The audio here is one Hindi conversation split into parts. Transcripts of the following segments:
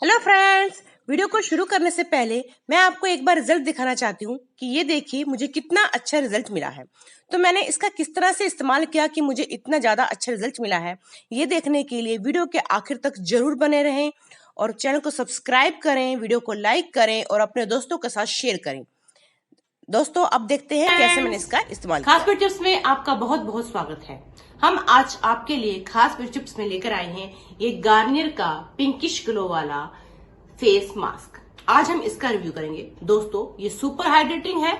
हेलो फ्रेंड्स, वीडियो को शुरू करने से पहले मैं आपको एक बार रिजल्ट दिखाना चाहती हूँ कि ये देखिए मुझे कितना अच्छा रिजल्ट मिला है। तो मैंने इसका किस तरह से इस्तेमाल किया कि मुझे इतना ज़्यादा अच्छा रिजल्ट मिला है, ये देखने के लिए वीडियो के आखिर तक जरूर बने रहें और चैनल को सब्सक्राइब करें, वीडियो को लाइक करें और अपने दोस्तों के साथ शेयर करें। दोस्तों, अब देखते हैं कैसे मैंने इसका इस्तेमाल किया। खास टिप्स में आपका बहुत बहुत स्वागत है। हम आज आपके लिए खास टिप्स में लेकर आए हैं ये गार्नियर का पिंकिश ग्लो वाला फेस मास्क। आज हम इसका रिव्यू करेंगे। दोस्तों, ये सुपर हाइड्रेटिंग है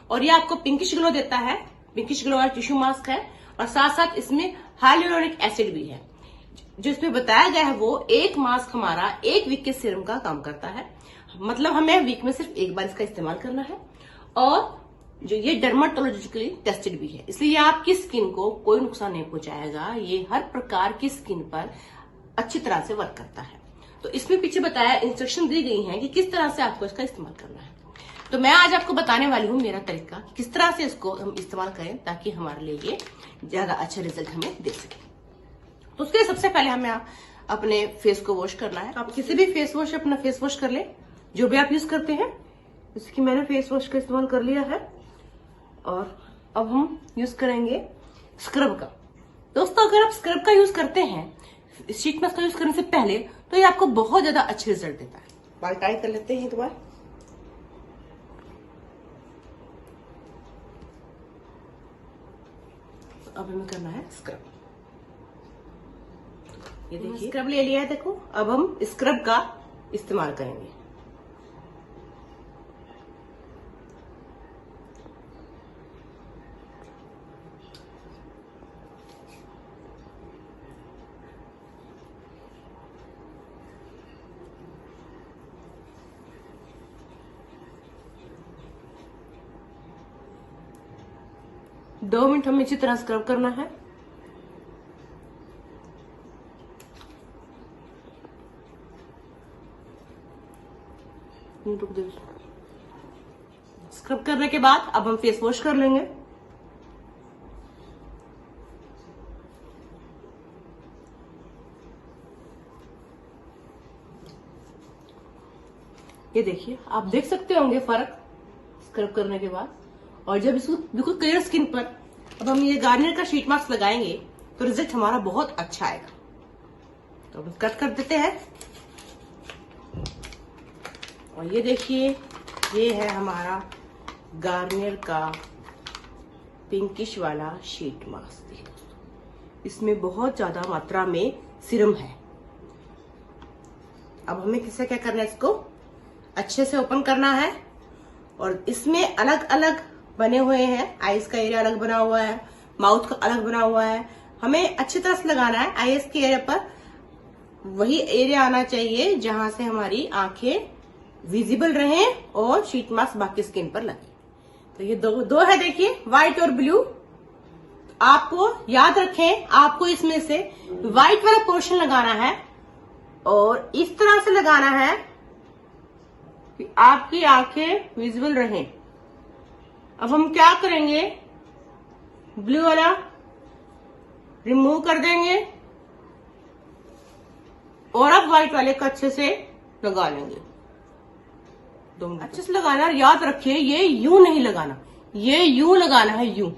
और ये आपको पिंकिश ग्लो देता है। पिंकिश ग्लो वाला टिश्यू मास्क है और साथ साथ इसमें हाइलुरोनिक एसिड भी है। जो इसमें बताया गया है वो एक मास्क हमारा 1 वीक के सीरम का काम करता है। मतलब हमें वीक में सिर्फ एक बार इसका इस्तेमाल करना है और जो ये डर्माटोलॉजिकली टेस्टेड भी है, इसलिए आपकी स्किन को कोई नुकसान नहीं पहुंचाएगा। ये हर प्रकार की स्किन पर अच्छी तरह से वर्क करता है। तो इसमें पीछे बताया इंस्ट्रक्शन दी गई है कि किस तरह से आपको इसका इस्तेमाल करना है। तो मैं आज आपको बताने वाली हूँ मेरा तरीका, किस तरह से इसको हम इस्तेमाल करें ताकि हमारे लिए ये ज्यादा अच्छा रिजल्ट हमें दे सके। तो उसके लिए सबसे पहले हमें अपने फेस को वॉश करना है। आप किसी भी फेस वॉश अपना फेस वॉश कर ले, जो भी आप यूज करते हैं। इसकी मैंने फेस वॉश का इस्तेमाल कर लिया है और अब हम यूज करेंगे स्क्रब का। दोस्तों, अगर आप स्क्रब का यूज करते हैं शीट मास्क का यूज करने से पहले, तो ये आपको बहुत ज्यादा अच्छे रिजल्ट देता है। बाल टाई कर लेते हैं एक बार। अब हमें करना है स्क्रब। ये देखिए स्क्रब ले लिया है। देखो, अब हम स्क्रब का इस्तेमाल करेंगे। दो मिनट हमें अच्छी तरह स्क्रब करना है। रुक दो। स्क्रब करने के बाद अब हम फेस वॉश कर लेंगे। ये देखिए, आप देख सकते होंगे फर्क स्क्रब करने के बाद। और जब इसको बिल्कुल क्लियर स्किन पर अब हम ये गार्नियर का शीट मास्क लगाएंगे तो रिजल्ट हमारा बहुत अच्छा आएगा। तो हम कट कर देते हैं और ये देखिए, ये है हमारा गार्नियर का पिंकिश वाला शीट मास्क। इसमें बहुत ज्यादा मात्रा में सीरम है। अब हमें किससे क्या करना है, इसको अच्छे से ओपन करना है और इसमें अलग अलग बने हुए हैं। आईज का एरिया अलग बना हुआ है, माउथ का अलग बना हुआ है। हमें अच्छी तरह से लगाना है। आईज के एरिया पर वही एरिया आना चाहिए जहां से हमारी आंखें विजिबल रहें और शीट मास्क बाकी स्किन पर लगे। तो ये दो है, देखिए, व्हाइट और ब्लू। आपको याद रखें, आपको इसमें से व्हाइट वाला पोर्शन लगाना है और इस तरह से लगाना है कि आपकी आंखें विजिबल रहें। अब हम क्या करेंगे, ब्लू वाला रिमूव कर देंगे और अब व्हाइट वाले को अच्छे से लगा लेंगे। अच्छे से लगाना, याद रखिए ये यूं नहीं लगाना, ये यूं लगाना है। यूं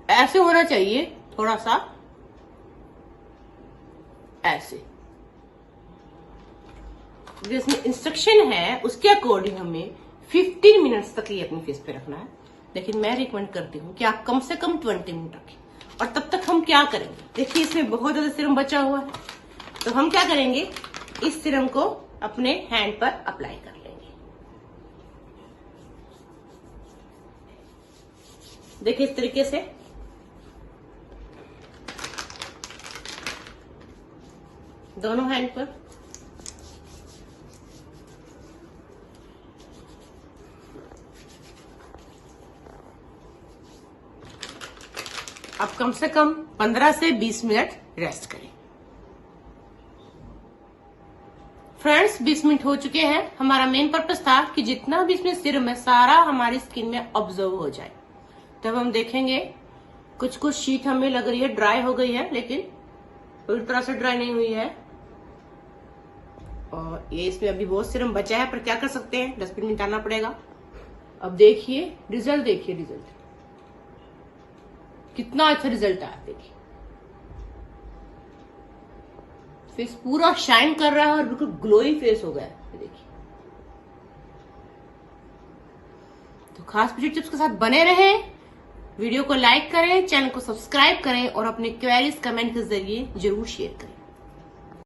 ऐसे होना चाहिए, थोड़ा सा ऐसे। जिसमें इंस्ट्रक्शन है उसके अकॉर्डिंग हमें 15 मिनट्स तक ये अपने फेस पे रखना है। लेकिन मैं रिकमेंड करती हूँ कि आप कम से कम 20 मिनट रखें। और तब तक हम क्या करेंगे, देखिए इसमें बहुत ज्यादा सीरम बचा हुआ है। तो हम क्या करेंगे, इस सीरम को अपने हैंड पर अप्लाई कर लेंगे। देखिए इस तरीके से दोनों हैंड पर। अब कम से कम 15 से 20 मिनट रेस्ट करें। फ्रेंड्स, 20 मिनट हो चुके हैं। हमारा मेन पर्पस था कि जितना भी इसमें सीरम है सारा हमारी स्किन में ऑब्जर्व हो जाए। तब हम देखेंगे, कुछ कुछ शीट हमें लग रही है ड्राई हो गई है, लेकिन पूरी तरह से ड्राई नहीं हुई है। और ये इसमें अभी बहुत सीरम बचा है, पर क्या कर सकते हैं, डस्टबिन में डालना पड़ेगा। अब देखिए रिजल्ट, देखिए रिजल्ट कितना अच्छा रिजल्ट आया। देखिए फेस पूरा शाइन कर रहा है और बिल्कुल ग्लोई फेस हो गया है। देखिए, तो खास पिचू टिप्स के साथ बने रहे, वीडियो को लाइक करें, चैनल को सब्सक्राइब करें और अपने क्वेरीज कमेंट के जरिए जरूर शेयर करें।